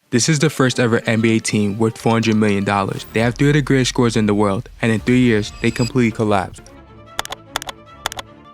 This is the first ever NBA team worth $400 million. They have 3 of the greatest scorers in the world, and in 3 years, they completely collapsed.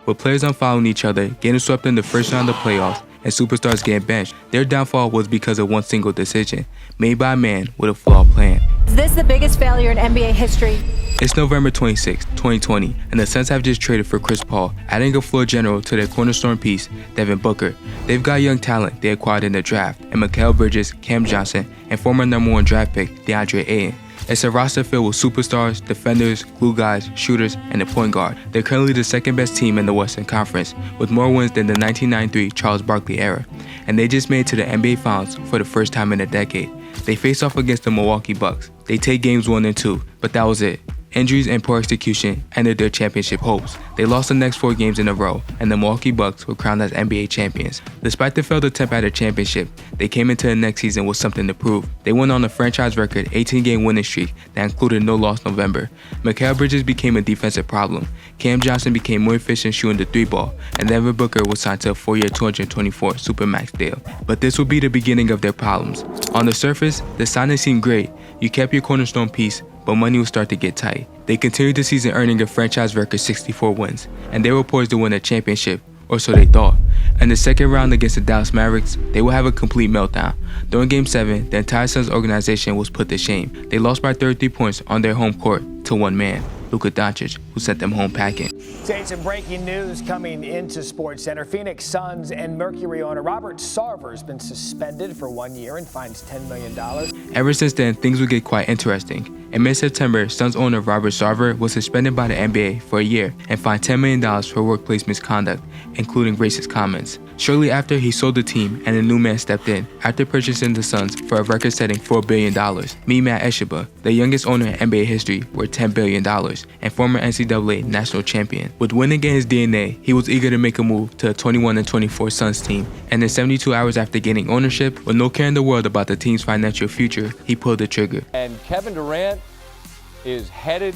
With players unfollowing each other, getting swept in the first round of playoffs, and superstars getting benched, their downfall was because of one single decision, made by a man with a flawed plan. Is this the biggest failure in NBA history? It's November 26, 2020, and the Suns have just traded for Chris Paul, adding a floor general to their cornerstone piece, Devin Booker. They've got young talent they acquired in the draft, and Mikal Bridges, Cam Johnson, and former #1 draft pick DeAndre Ayton. It's a roster filled with superstars, defenders, glue guys, shooters, and a point guard. They're currently the second best team in the Western Conference, with more wins than the 1993 Charles Barkley era, and they just made it to the NBA Finals for the first time in a decade. They face off against the Milwaukee Bucks. They take games 1 and 2, but that was it. Injuries and poor execution ended their championship hopes. They lost the next 4 games in a row, and the Milwaukee Bucks were crowned as NBA champions. Despite the failed attempt at a championship, they came into the next season with something to prove. They went on a franchise record 18-game winning streak that included no loss November. Mikal Bridges became a defensive problem. Cam Johnson became more efficient shooting the 3-ball, and Devin Booker was signed to a 4-year $224 Supermax deal. But this would be the beginning of their problems. On the surface, the signing seemed great. You kept your cornerstone piece, but money will start to get tight. They continued the season earning a franchise record 64 wins, and they were poised to win a championship, or so they thought. In the second round against the Dallas Mavericks, they would have a complete meltdown. During Game 7, the entire Suns organization was put to shame. They lost by 33 points on their home court to one man, Luka Doncic, who sent them home packing. Say some breaking news coming into SportsCenter. Phoenix Suns and Mercury owner Robert Sarver has been suspended for 1 year and fines $10 million. Ever since then, things would get quite interesting. In mid-September, Suns owner Robert Sarver was suspended by the NBA for a year and fined $10 million for workplace misconduct, including racist comments. Shortly after, he sold the team, and a new man stepped in after purchasing the Suns for a record-setting $4 billion. Meet Matt Eshiba, the youngest owner in NBA history, worth $10 billion, and former NCAA national champion. With winning in his DNA, he was eager to make a move to a 21-24 Suns team, and in 72 hours after gaining ownership, with no care in the world about the team's financial future, he pulled the trigger. And Kevin Durant is headed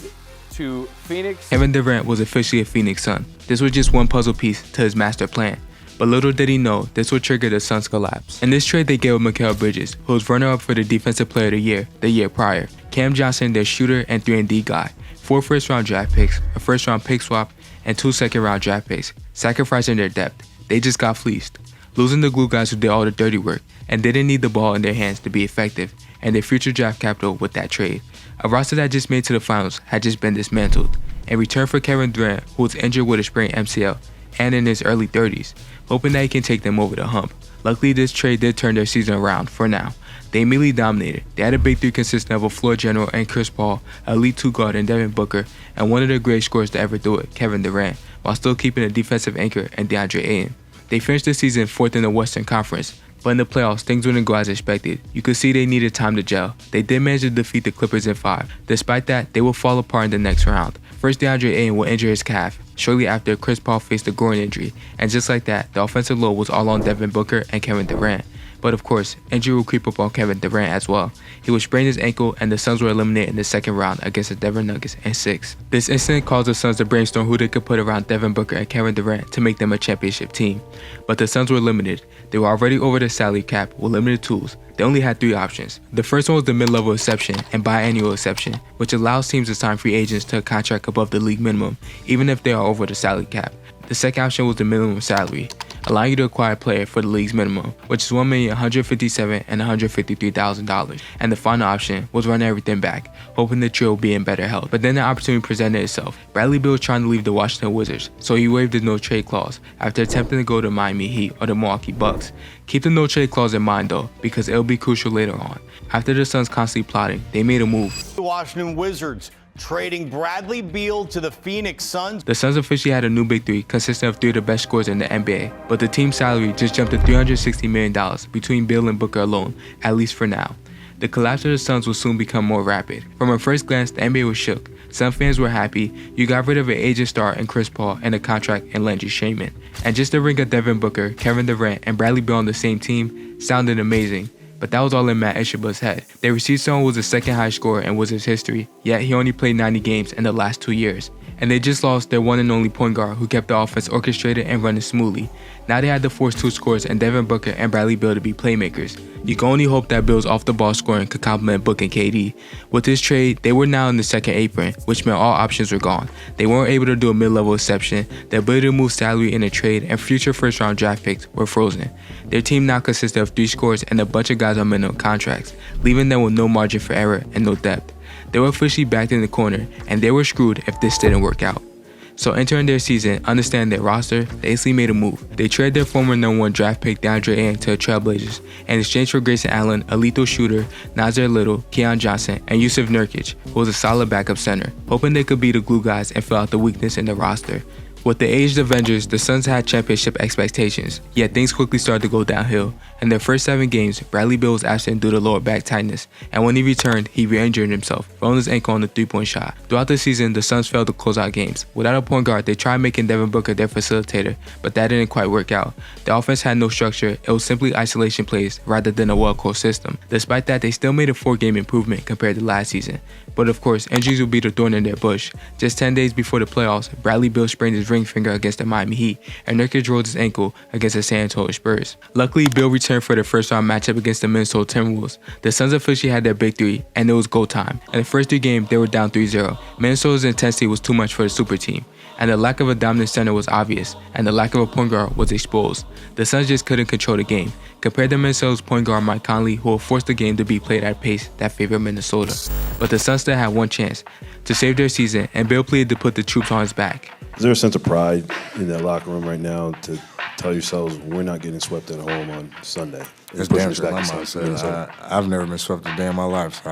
to Phoenix. Kevin Durant was officially a Phoenix Sun. This was just one puzzle piece to his master plan. But little did he know, this would trigger the Suns' collapse. In this trade, they gave up Mikal Bridges, who was runner-up for the Defensive Player of the year prior, Cam Johnson, their shooter and 3-and-D guy, 4 first-round draft picks, a first-round pick swap, and 2 second-round draft picks, sacrificing their depth. They just got fleeced, losing the glue guys who did all the dirty work and didn't need the ball in their hands to be effective, and their future draft capital with that trade. A roster that just made to the finals had just been dismantled. In return for Kevin Durant, who was injured with a sprained MCL and in his early 30s, hoping that he can take them over the hump. Luckily, this trade did turn their season around for now. They immediately dominated. They had a big 3 consisting of a floor general and Chris Paul, an elite 2 guard in Devin Booker, and one of the greatest scorers to ever do it, Kevin Durant, while still keeping a defensive anchor in DeAndre Ayton. They finished the season 4th in the Western Conference, but in the playoffs, things wouldn't go as expected. You could see they needed time to gel. They did manage to defeat the Clippers in 5. Despite that, they would fall apart in the next round. First, DeAndre Ayton would injure his calf. Shortly after, Chris Paul faced a groin injury, and just like that, the offensive load was all on Devin Booker and Kevin Durant. But of course, injury will creep up on Kevin Durant as well. He would sprain his ankle, and the Suns were eliminated in the second round against the Denver Nuggets in 6. This incident caused the Suns to brainstorm who they could put around Devin Booker and Kevin Durant to make them a championship team. But the Suns were limited. They were already over the salary cap with limited tools. They only had 3 options. The first one was the mid-level exception and biannual exception, which allows teams to sign free agents to a contract above the league minimum, even if they are over the salary cap. The second option was the minimum salary, allowing you to acquire a player for the league's minimum, which is $1,157,000 and $153,000. And the final option was running everything back, hoping the trio would be in better health. But then the opportunity presented itself. Bradley Beal was trying to leave the Washington Wizards, so he waived the no-trade clause after attempting to go to Miami Heat or the Milwaukee Bucks. Keep the no-trade clause in mind though, because it'll be crucial later on. After the Suns constantly plotting, they made a move. The Washington Wizards trading Bradley Beal to the Phoenix Suns. The Suns officially had a new big 3 consisting of 3 of the best scorers in the NBA, but the team's salary just jumped to $360 million between Beal and Booker alone, at least for now. The collapse of the Suns will soon become more rapid. From a first glance, the NBA was shook. Some fans were happy. You got rid of an aging star in Chris Paul and a contract in Landry Shamet. And just the ring of Devin Booker, Kevin Durant, and Bradley Beal on the same team sounded amazing. But that was all in Matt Eshiba's head. They received someone who was the second highest scorer in Wizards history, yet he only played 90 games in the last 2 years. And they just lost their one and only point guard who kept the offense orchestrated and running smoothly. Now they had to force two scorers and Devin Booker and Bradley Beal to be playmakers. You can only hope that Beal's off-the-ball scoring could complement Book and KD. With this trade, they were now in the second apron, which meant all options were gone. They weren't able to do a mid-level exception, the ability to move salary in a trade, and future first-round draft picks were frozen. Their team now consisted of 3 scorers and a bunch of guys on minimum contracts, leaving them with no margin for error and no depth. They were officially backed in the corner, and they were screwed if this didn't work out. So entering their season, understanding their roster, they instantly made a move. They traded their former #1 draft pick DeAndre Ayton to the Trailblazers in exchange for Grayson Allen, a lethal shooter, Nazir Little, Keon Johnson, and Yusuf Nurkic, who was a solid backup center, hoping they could be the glue guys and fill out the weakness in the roster. With the aged Avengers, the Suns had championship expectations, yet things quickly started to go downhill. In their first 7 games, Bradley Beal was absent due to lower back tightness, and when he returned, he re-injured himself, rolling his ankle on the 3-point shot. Throughout the season, the Suns failed to close out games. Without a point guard, they tried making Devin Booker their facilitator, but that didn't quite work out. The offense had no structure, it was simply isolation plays rather than a well-coached system. Despite that, they still made a 4-game improvement compared to last season. But of course, injuries will be the thorn in their bush. Just 10 days before the playoffs, Bradley Beal sprained his ring finger against the Miami Heat, and Nurkic rolled his ankle against the San Antonio Spurs. Luckily, Beal returned for the first-round matchup against the Minnesota Timberwolves. The Suns officially had their big 3, and it was go time. In the first 3 games, they were down 3-0. Minnesota's intensity was too much for the super team, and the lack of a dominant center was obvious, and the lack of a point guard was exposed. The Suns just couldn't control the game. Compared to Minnesota's point guard Mike Conley, who will force the game to be played at a pace that favored Minnesota. But the Suns still had one chance to save their season, and Beal pleaded to put the troops on his back. Is there a sense of pride in that locker room right now to tell yourselves we're not getting swept at home on Sunday? It's damn sure my mindset. I've never been swept a day in my life, so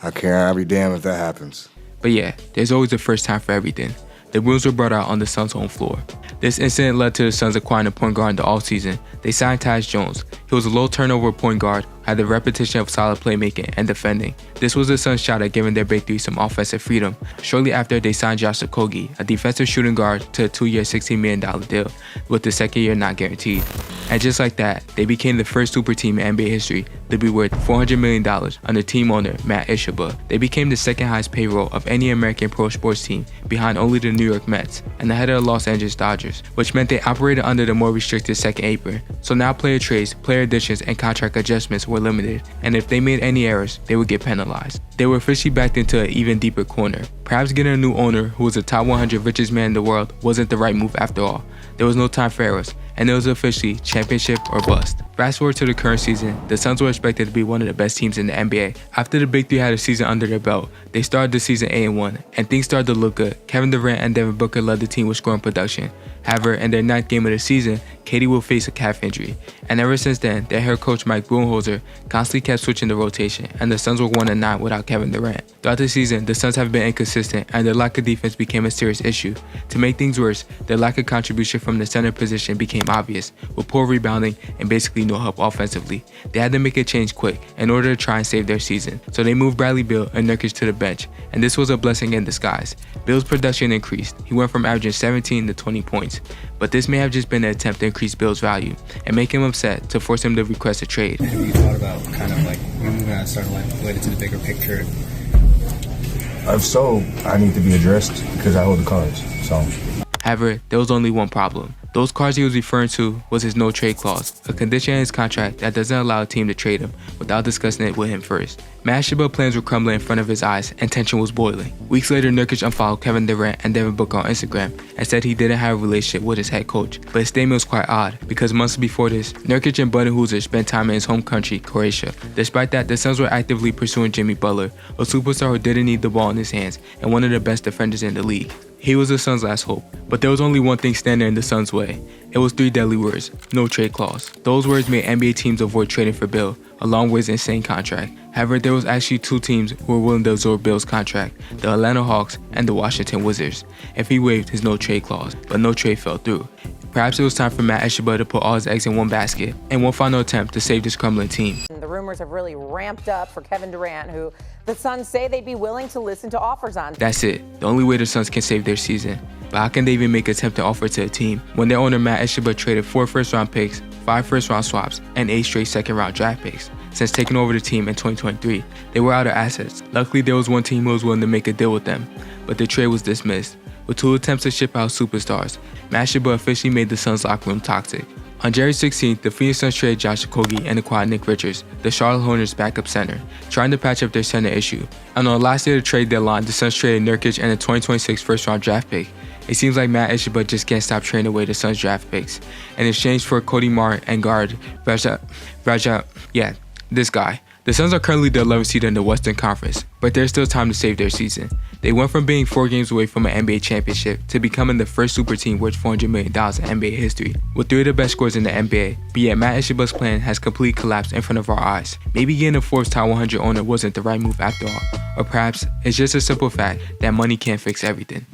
I'll be damned if that happens. But yeah, there's always a first time for everything. The rules were brought out on the Suns' home floor. This incident led to the Suns acquiring a point guard in the offseason. They signed Tyus Jones. He was a low turnover point guard, had the repetition of solid playmaking and defending. This was the Suns' shot at giving their big 3 some offensive freedom. Shortly after, they signed Josh Okogie, a defensive shooting guard, to a 2-year, $16 million deal, with the second year not guaranteed. And just like that, they became the first super team in NBA history to be worth $400 million under team owner Matt Ishbia. They became the second highest payroll of any American pro sports team, behind only the New York Mets and ahead of the Los Angeles Dodgers, which meant they operated under the more restricted second apron. So now player trades, player additions, and contract adjustments were limited, and if they made any errors, they would get penalized. They were officially backed into an even deeper corner. Perhaps getting a new owner who was the top 100 richest man in the world wasn't the right move after all. There was no time for errors, and it was officially championship or bust. Fast forward to the current season, the Suns were expected to be one of the best teams in the NBA. After the Big 3 had a season under their belt, they started the season 8-1, and things started to look good. Kevin Durant and Devin Booker led the team with scoring production. However, in their 9th game of the season, KD will face a calf injury, and ever since then, their head coach Mike Budenholzer constantly kept switching the rotation, and the Suns were 1-9 without Kevin Durant. Throughout the season, the Suns have been inconsistent, and their lack of defense became a serious issue. To make things worse, their lack of contribution from the center position became obvious, with poor rebounding and basically no help offensively. They had to make a change quick in order to try and save their season, so they moved Bradley Beal and Nurkic to the bench, and this was a blessing in disguise. Beal's production increased. He went from averaging 17 to 20 points, but this may have just been an attempt to increase Beal's value and make him upset to force him to request a trade. Have you thought about kind of like moving on, sort of like related to the bigger picture? If so, I need to be addressed because I hold the cards. So. However, there was only one problem. Those cards he was referring to was his no-trade clause, a condition in his contract that doesn't allow a team to trade him without discussing it with him first. Matt Ishbia plans were crumbling in front of his eyes and tension was boiling. Weeks later, Nurkic unfollowed Kevin Durant and Devin Booker on Instagram and said he didn't have a relationship with his head coach. But his statement was quite odd because months before this, Nurkic and Budenholzer spent time in his home country, Croatia. Despite that, the Suns were actively pursuing Jimmy Butler, a superstar who didn't need the ball in his hands and one of the best defenders in the league. He was the Suns' last hope, but there was only one thing standing in the Suns' way. It was 3 deadly words: no trade clause. Those words made NBA teams avoid trading for Beal, along with his insane contract. However, there was actually 2 teams who were willing to absorb Beal's contract: the Atlanta Hawks and the Washington Wizards, if he waived his no trade clause, but no trade fell through. Perhaps it was time for Matt Ishbia to put all his eggs in one basket and one final attempt to save this crumbling team. The rumors have really ramped up for Kevin Durant, who the Suns say they'd be willing to listen to offers on. That's it. The only way the Suns can save their season. But how can they even make a tempting offer to a team when their owner Matt Ishbia traded 4 first-round picks, 5 first-round swaps, and 8 straight second-round draft picks. Since taking over the team in 2023, they were out of assets. Luckily, there was one team who was willing to make a deal with them, but the trade was dismissed. With 2 attempts to ship out superstars, Matt Shabba officially made the Suns' locker room toxic. On January 16th, the Phoenix Suns traded Josh Okogie and acquired Nick Richards, the Charlotte Hornets' backup center, trying to patch up their center issue. And on the last day of the trade deadline, the Suns traded Nurkic and a 2026 first-round draft pick. It seems like Matt Shabba just can't stop trading away the Suns' draft picks. In exchange for Cody Martin and guard this guy. The Suns are currently the 11th seed in the Western Conference, but there's still time to save their season. They went from being 4 games away from an NBA championship to becoming the first super team worth $400 million in NBA history, with 3 of the best scorers in the NBA. But yet Matt Shabba's plan has completely collapsed in front of our eyes. Maybe getting a Forbes Top 100 owner wasn't the right move after all, or perhaps it's just a simple fact that money can't fix everything.